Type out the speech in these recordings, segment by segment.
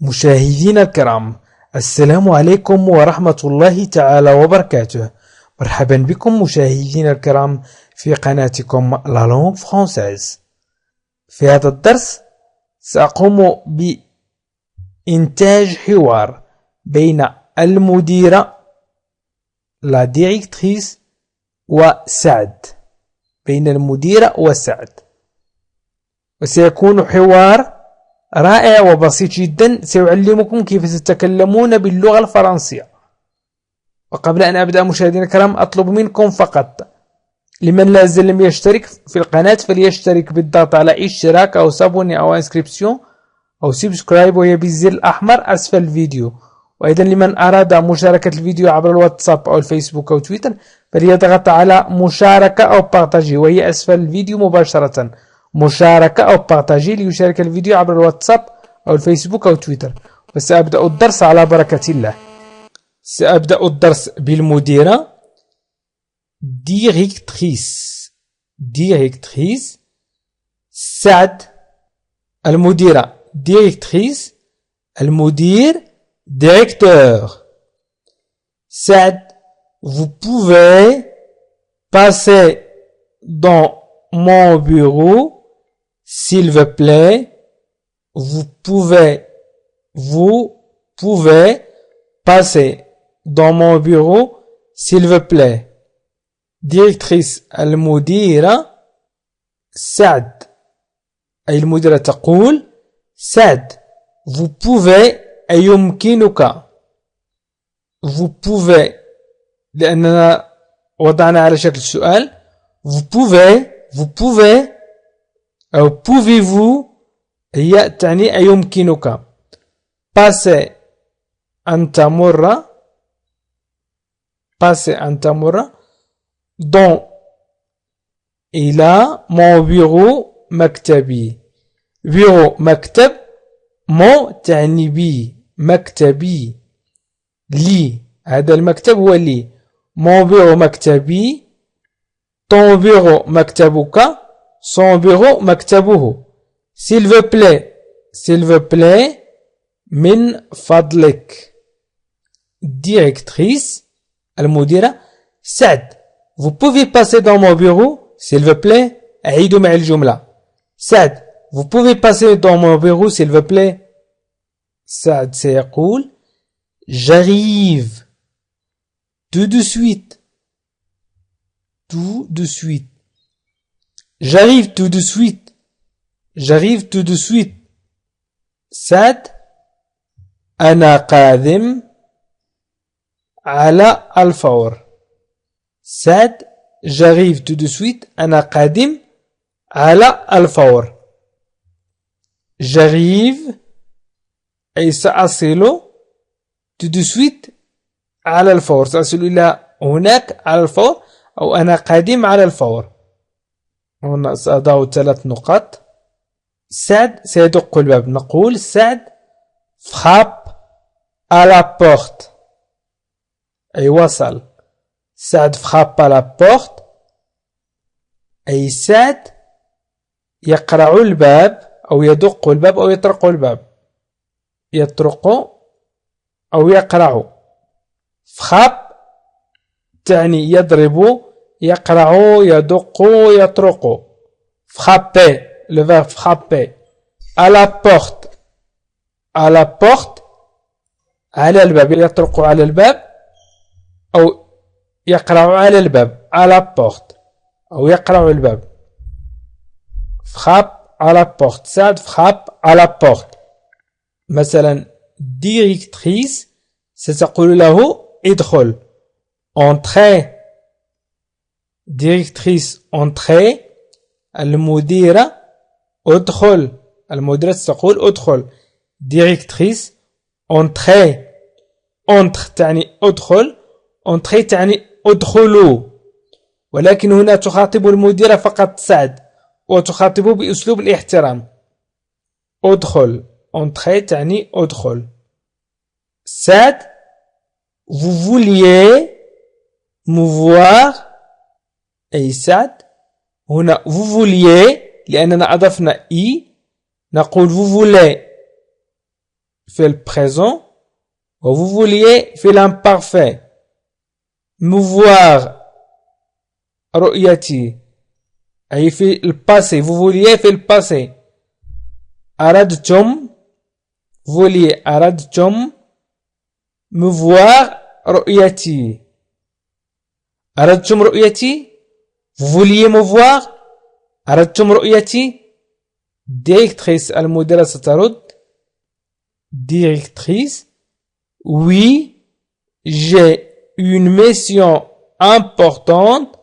مشاهدينا الكرام، السلام عليكم ورحمة الله تعالى وبركاته. مرحبا بكم مشاهدينا الكرام في قناتكم لا لونغ فرانسيز. في هذا الدرس سأقوم بإنتاج حوار بين المديرة لا ديريكتريس وسعد، بين المديرة وسعد، وسيكون حوار رائع وبسيط جدا سيعلمكم كيف تتكلمون باللغة الفرنسية. وقبل أن أبدأ مشاهدينا الكرام أطلب منكم فقط، لمن لا زال لم يشترك في القناة فليشترك بالضغط على اشتراك أو سابوني أو انسكريبسيون أو سبسكرايب وهي بالزر الأحمر أسفل الفيديو. وأيضا لمن أراد مشاركة الفيديو عبر الواتساب أو الفيسبوك أو تويتر فليضغط على مشاركة أو بارتاجي وهي أسفل الفيديو مباشرة، مشاركة أو بارتاجي ليشارك الفيديو عبر الواتساب أو الفيسبوك أو تويتر. وسأبدأ الدرس على بركة الله. سأبدأ الدرس بالمديرة ديريكتريس سعد. المديرة ديريكتريس، المدير directeur. Saad, vous pouvez passer dans mon bureau, s'il vous plaît. Vous pouvez passer dans mon bureau, s'il vous plaît. Directrice المديرة سعد، أي المديرة تقول: سعد، vous pouvez، أي يمكنك. vous pouvez لأننا وضعنا على شكل سؤال. vous pouvez أو pouvez-vous هي تعني أي يمكنك. passer أن تمر، dans إلى mon bureau مكتبي. bureau مكتب، mon تعني بي، مكتبي، لي، هذا المكتب هو لي. mon bureau مكتبي، ton bureau مكتبك، son bureau مكتبه. s'il vous plaît من فضلك. directrice المديرة سعد، vous pouvez passer dans mon bureau s'il vous plaît. أعيدوا معي الجملة. سعد، vous pouvez passer dans mon bureau s'il vous plaît. سعد سيقول: j'arrive tout de suite. j'arrive tout de suite. سعد: أنا قادم على الفور. سعد: j'arrive tout de suite. أنا قادم على الفور. j'arrive أي سأصل، tout de suite على الفور، سأصل إلى هناك على الفور، أو أنا قادم على الفور. هنا سأضع 3 نقاط. سعد سيدق الباب، نقول: سعد frappe à la porte، أي وصل. سعد frappe à la porte أي سعد يقرع الباب أو يدق الباب أو يطرق الباب. يطرق أو يقرع. frappe تعني يضرب، يقرع، يدق، يطرق. frapper، le verbe frapper. à la porte على الباب، يطرق على الباب أو يقرع على الباب. à la porte أو يقرع الباب. frappe à la porte. سعد frappe à la porte. مثلا directrice ستقول له: ادخل. entrer، directrice entrer، المديرة ادخل، المديرة تقول ادخل. directrice entrer، entre تعني ادخل، entrer تعني ادخلوا، ولكن هنا تخاطب المديرة فقط سعد وتخاطبه بأسلوب الاحترام. ادخل، entrer تعني ادخل. سعد: vous vouliez me voir. أي سعد، هنا vous vouliez لأننا أضفنا إي، نقول vous voulez fait le présent, vous vouliez fait l'imparfait. Me voir, رؤيتي, أي في le passé, vous vouliez fait le passé. أردتم, vouliez, أردتم, me voir, رؤيتي. أردتم رؤيتي, vous vouliez me voir, أردتم رؤيتي. Directrice, المديرة سترد. Directrice, oui, j'ai une mission importante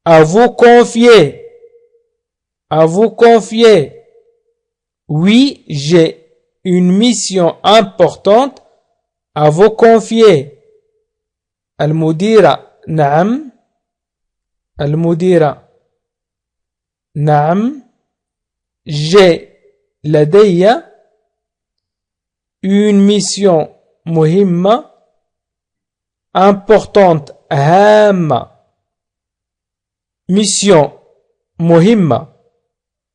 à vous confier. À vous confier. Oui, j'ai une mission importante à vous confier. المديرة نعم. المديرة نعم. j'ai لدي une mission مهمة importante هامة. mission مهمة.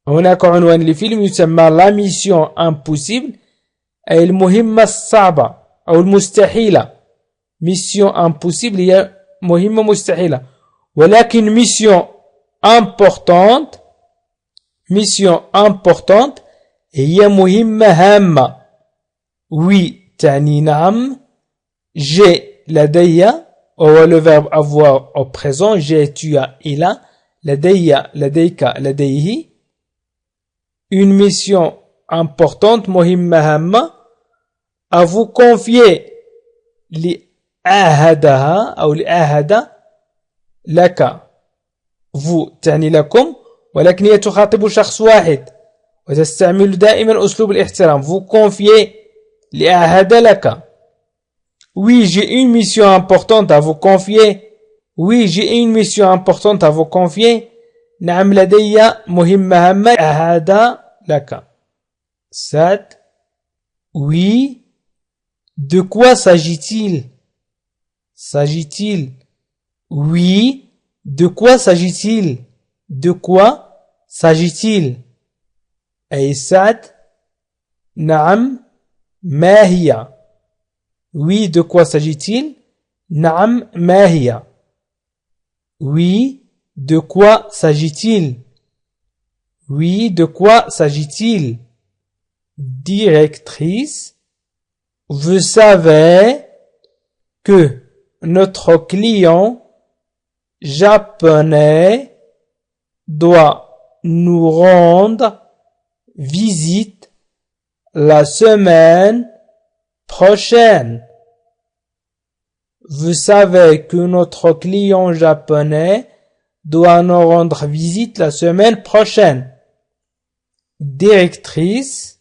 هناك عنوان لفيلم يسمى لا ميسيون امبوسيبل أي المهمة الصعبة أو المستحيلة. ميسيون امبوسيبل هي مهمة مستحيلة، ولكن ميسيون امبورتانت، ميسيون امبورتانت هي مهمة هامة. وي تعني نعم. جي لدي هو le verbe avoir au présent. j'ai tu as il a. لدي لديك لديه. une mission importante مهمة هامة à vous confier لأعهدها أو لأعهد لك. vous تعني لكم، ولكن هي تخاطب شخص واحد وتستعمل دائما أسلوب الاحترام. vous confier لأعهد لك. oui j'ai une mission importante à vous confier. oui j'ai une mission importante à vous confier. نعم لدي مهمة هامة أعهد لك. 7. oui. de quoi s'agit-il? S'agit-il? oui. de quoi s'agit-il? de quoi s'agit-il? أي 7. نعم ما هي. oui de quoi s'agit-il? نعم ما هي. oui de quoi s'agit-il? oui de quoi s'agit-il? Directrice, vous savez que notre client japonais doit nous rendre visite la semaine prochaine. Vous savez que notre client japonais doit nous rendre visite la semaine prochaine. Directrice,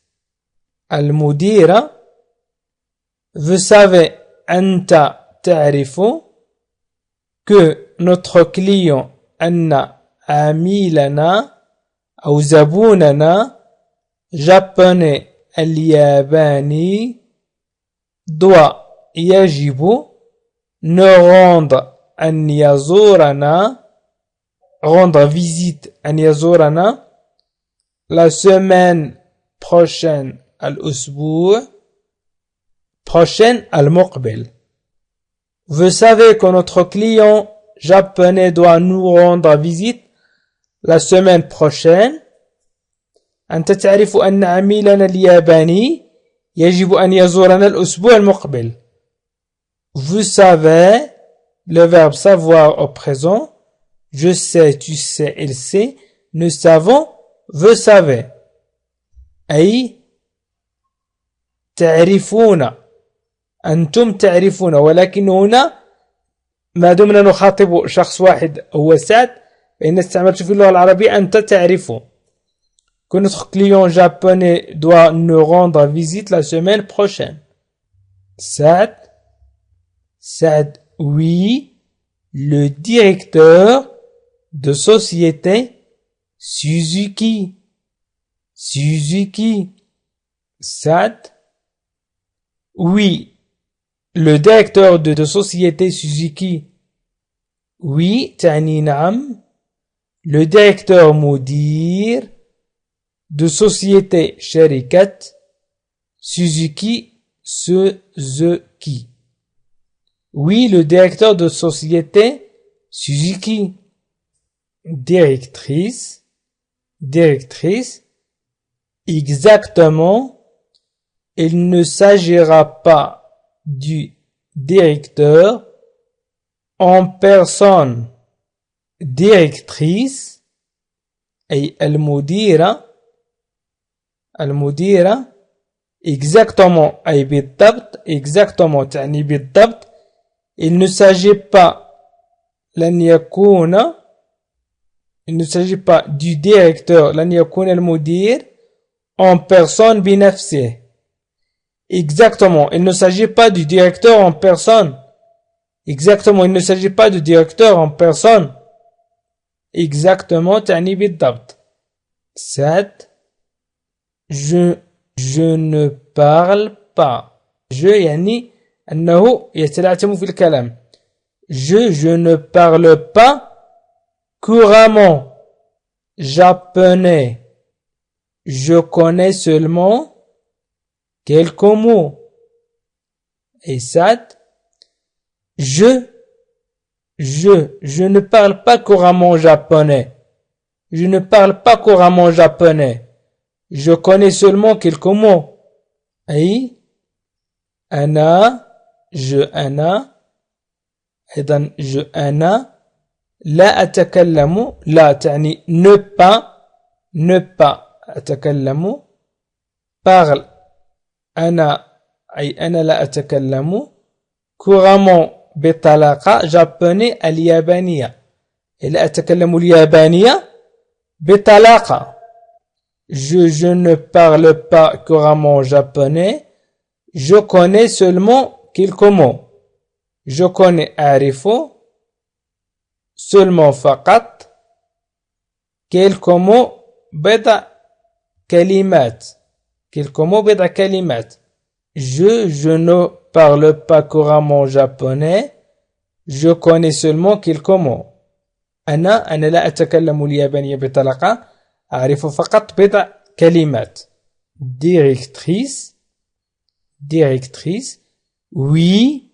المديرة. Vous savez, أنت تعرف que notre client أن عميلنا أو زبوننا japonais الياباني doit يجب nous rendre أن يزورنا rendre visite أن يزورنا la semaine prochaine الأسبوع prochaine المقبل. Vous savez que notre client japonais doit nous rendre visite la semaine prochaine. أنت تعرف أن عميلنا الياباني يجب أن يزورنا الأسبوع المقبل. Vous savez, le verbe savoir au présent. Je sais, tu sais, il sait. Nous savons, vous savez. أي تعرفون، أنتم تعرفون، ولكن هنا ما دمنا نخاطب شخص واحد هو سعد فإن استعملت في اللغة العربية أنت تعرف. Que notre client japonais doit nous rendre visite la semaine prochaine. Saad, oui, le directeur de société Suzuki. Saad, oui, le directeur de société Suzuki. oui تعني نعم. le directeur مدير de société شركة Suzuki, Suzuki. Oui, le directeur de société, Suzuki. Directrice, directrice. Exactement. Il ne s'agira pas du directeur en personne. Directrice أي المديرة المديرة exactement أي بالضبط exactement تعني بالضبط il ne s'agit pas لن يكون il ne s'agit pas du directeur لن يكون المدير en personne بنفسه exactement il ne s'agit pas du directeur en personne exactement il ne s'agit pas du directeur en personne exactement تعني بالضبط 7 je ne parle pas je يعني أنه يتلعثم في الكلام je ne parle pas couramment japonais je connais seulement quelques mots et 7 je ne parle pas couramment japonais. Je ne parle pas couramment japonais. Je connais seulement quelques mots. أي أنا أيضا أنا لا أتكلم لا تعني ne pas أتكلم parle أنا أي أنا لا أتكلم couramment بطلاقة japonais اليابانية لا أتكلم اليابانية بطلاقة je ne parle pas couramment japonais je connais seulement quelques mots je connais أعرف seulement فقط quelques mots بضع كلمات quelques mots بضع كلمات je ne parle pas couramment japonais je connais seulement quelques mots أنا لا أتكلم اليابانية بطلاقة أعرف فقط بضع كلمات directrice oui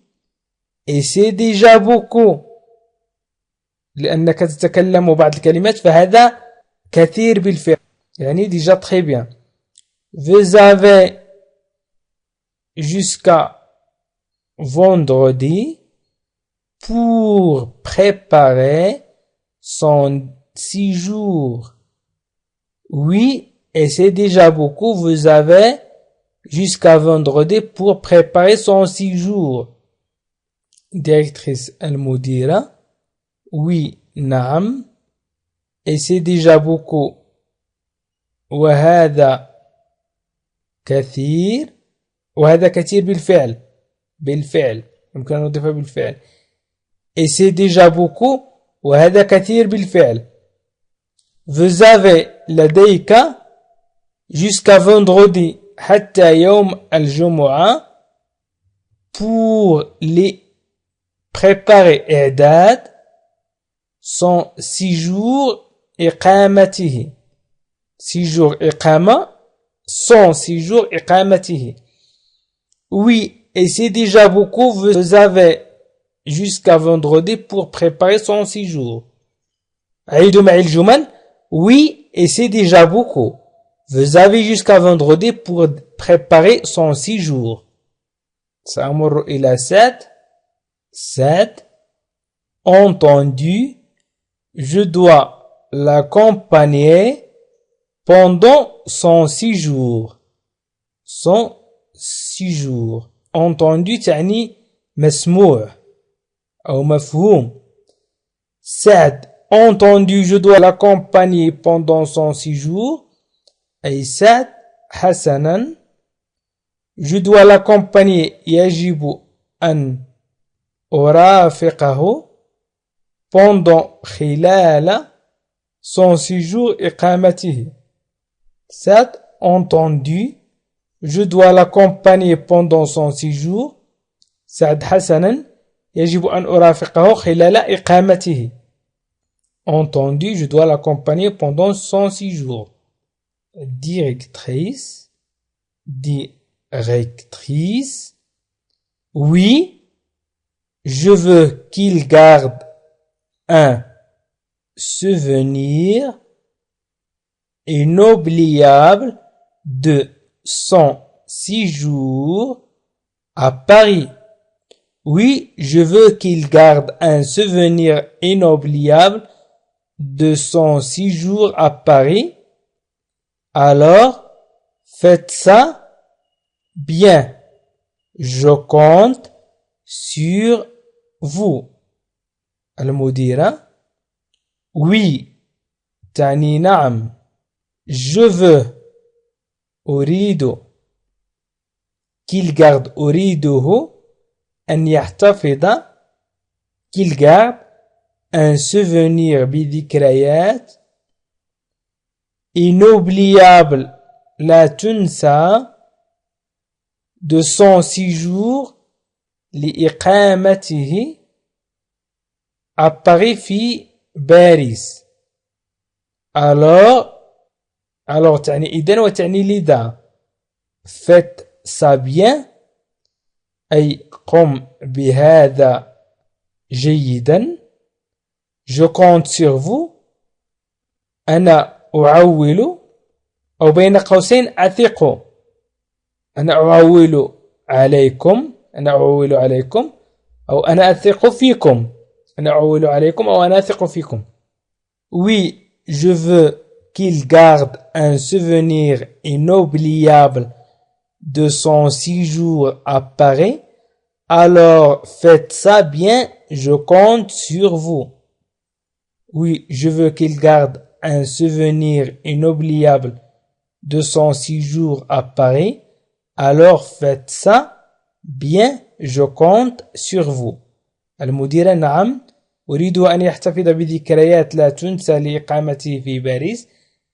et c'est déjà beaucoup لأنك تتكلم بعض الكلمات فهذا كثير بالفعل يعني déjà très bien vous avez jusqu'à vendredi pour préparer son séjour. Oui, et c'est déjà beaucoup. Vous avez jusqu'à vendredi pour préparer son séjour. Directrice المديرة. Oui, نعم. Et c'est déjà beaucoup. وهذا كثير. وهذا كثير بالفعل يمكن أن نضيفها بالفعل et c'est déjà beaucoup وهذا كثير بالفعل vous avez لديك jusqu'à vendredi حتى يوم الجمعة pour les préparer إعداد son séjour إقامته séjour إقامة son séjour إقامته oui, et c'est déjà beaucoup, vous avez jusqu'à vendredi pour préparer son séjour. عيدوا معي الجمل. Oui, et c'est déjà beaucoup. Vous avez jusqu'à vendredi pour préparer son séjour. سأمر إلى 7. Entendu, je dois l'accompagner pendant son séjour. Son séjour. Entendu تعني مسموع أو مفهوم. 7. Entendu, je dois l'accompagner pendant son séjour. أي 7. حسنا. Je dois l'accompagner. يجب أن أرافقه pendant خلال son séjour إقامته. 7. Entendu. Je dois l'accompagner pendant son séjour. سعد حسنا يجب أن أرافقه خلال إقامته. Entendu, je dois l'accompagner pendant son séjour. Directrice directrice. Oui, je veux qu'il garde un souvenir inoubliable de son séjour à Paris. Oui, je veux qu'il garde un souvenir inoubliable de son séjour à Paris. Alors, faites ça bien. Je compte sur vous. المديرة. Oui, تعني نعم. Je veux. أريد. Qu'il garde. أريده. أن يحتفظ. Qu'il garde un souvenir بذكريات inoubliable لا تنسى de son séjour لإقامته à Paris في باريس. alors تعني إذن وتعني لذا. faites ça bien أي قم بهذا جيدا. je compte sur vous. أنا أعول أو بين قوسين أثق. أنا أعول عليكم. أنا أعول عليكم أو أنا أثق فيكم. أنا أعول عليكم أو أنا أثق فيكم. Oui, je veux qu'il garde un souvenir inoubliable de son séjour à Paris. Alors faites ça bien, je compte sur vous. Oui, je veux qu'il garde un souvenir inoubliable de son séjour à Paris. Alors faites ça bien, je compte sur vous. المديرة نعم أريد أن يحتفظ بذكريات لا تنسى لإقامته في باريس.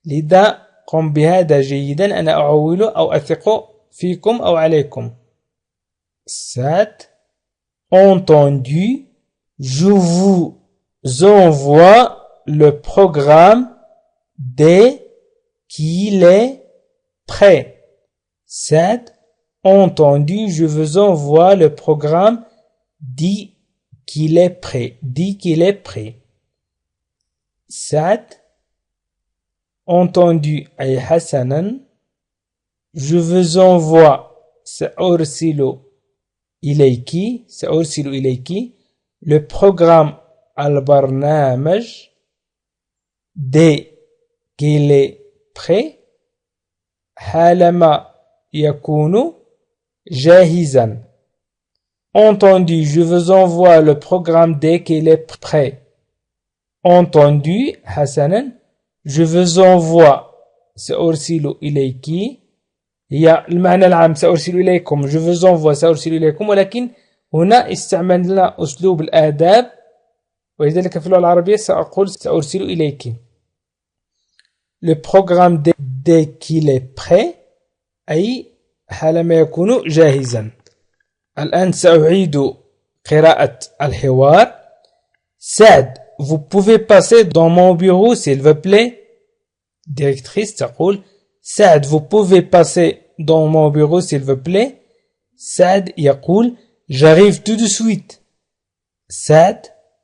لذا قم بهذا جيدا. أنا أعول أو أثق فيكم أو عليكم. 7. Entendu. Je vous envoie le programme dès qu'il est prêt. 7. Entendu. Je vous envoie le programme dès qu'il est prêt. Dès qu'il est prêt. 7. Entendu أي حسنا. Je vous envoie سأرسل إليك le programme البرنامج dès qu'il est prêt حالما يكون جاهزا. Entendu, je vous envoie le programme dès qu'il est prêt. Entendu, حسنا. Je vous envoie سأرسل إليك هي المعنى العام سأرسل إليكم. je vous envoie سأرسل إليكم ولكن هنا استعملنا أسلوب الآداب ولذلك في اللغة العربية سأقول سأرسل إليك. le programme dès qu'il est prêt أي حالما يكون جاهزا. الآن سأعيد قراءة الحوار. سعد vous pouvez passer dans mon bureau s'il vous plaît. directrice تقول سعد vous pouvez passer dans mon bureau s'il vous plaît. سعد يقول j'arrive tout de suite. سعد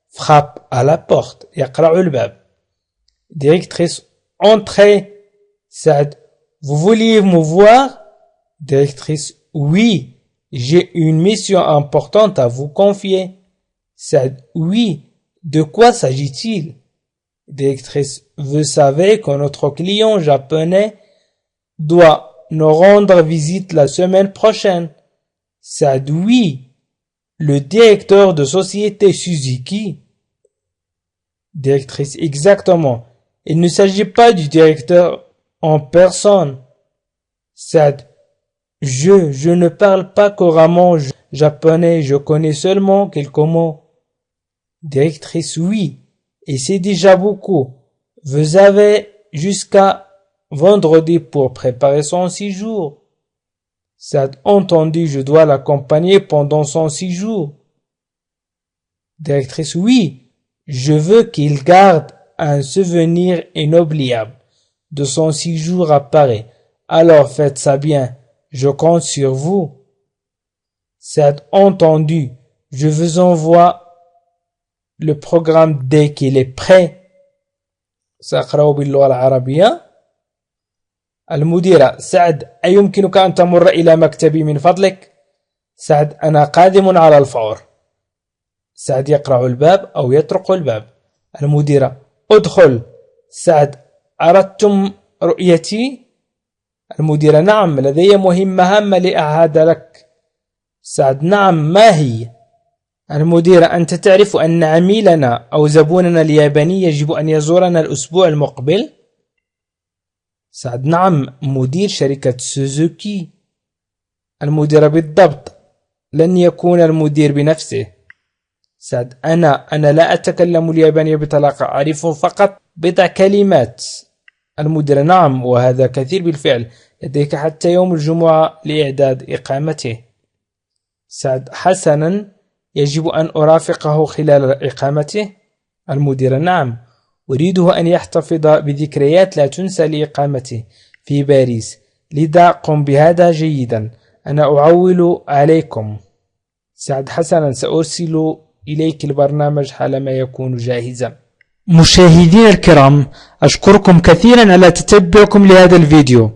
frappe à la porte يقرع الباب. directrice entrez. سعد vous vouliez me voir. directrice oui j'ai une mission importante à vous confier. سعد oui de quoi s'agit-il. directrice vous savez que notre client japonais doit nous rendre visite la semaine prochaine. سعد oui le directeur de société Suzuki. directrice exactement. Il ne s'agit pas du directeur en personne. سعد je ne parle pas couramment japonais, je connais seulement quelques mots. directrice oui et c'est déjà beaucoup. Vous avez jusqu'à vendredi pour préparer son séjour. سعد entendu, je dois l'accompagner pendant son séjour. directrice oui je veux qu'il garde un souvenir inoubliable de son séjour à Paris. Alors faites ça bien, Je compte sur vous. سعد entendu. Je vous envoie le programme dès qu'il est prêt. سأقرأه باللغة العربية. المديرة: سعد، أيمكنك أن تمر إلى مكتبي من فضلك؟ سعد: أنا قادم على الفور. سعد يقرع الباب أو يطرق الباب. المديرة: ادخل. سعد: أردتم رؤيتي؟ المديرة: نعم، لدي مهمة هامة لأعهد لك. سعد: نعم، ما هي؟ المديرة: أنت تعرف أن عميلنا أو زبوننا الياباني يجب أن يزورنا الأسبوع المقبل؟ سعد: نعم، مدير شركة سوزوكي. المديرة: بالضبط، لن يكون المدير بنفسه. سعد: أنا لا أتكلم اليابانية بطلاقة، أعرف فقط بضع كلمات. المديرة: نعم، وهذا كثير بالفعل، لديك حتى يوم الجمعة لإعداد إقامته. سعد: حسنا، يجب أن أرافقه خلال إقامته؟ المديرة: نعم، أريده أن يحتفظ بذكريات لا تنسى لإقامته في باريس، لذا قم بهذا جيدا، أنا أعول عليكم. سعد: حسنا، سأرسل إليك البرنامج حالما يكون جاهزا. مشاهدين الكرام، أشكركم كثيرا على تتبعكم لهذا الفيديو،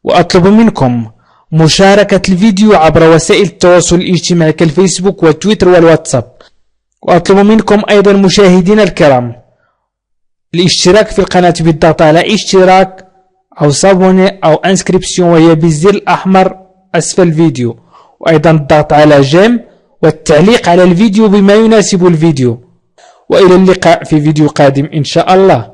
وأطلب منكم مشاركة الفيديو عبر وسائل التواصل الاجتماعي كالفيسبوك والتويتر والواتساب. وأطلب منكم أيضا مشاهدين الكرام الاشتراك في القناة بالضغط على اشتراك أو صابوني أو انسكريبسيون، وهي بالزر الأحمر أسفل الفيديو، وأيضا الضغط على جيم والتعليق على الفيديو بما يناسب الفيديو. وإلى اللقاء في فيديو قادم إن شاء الله.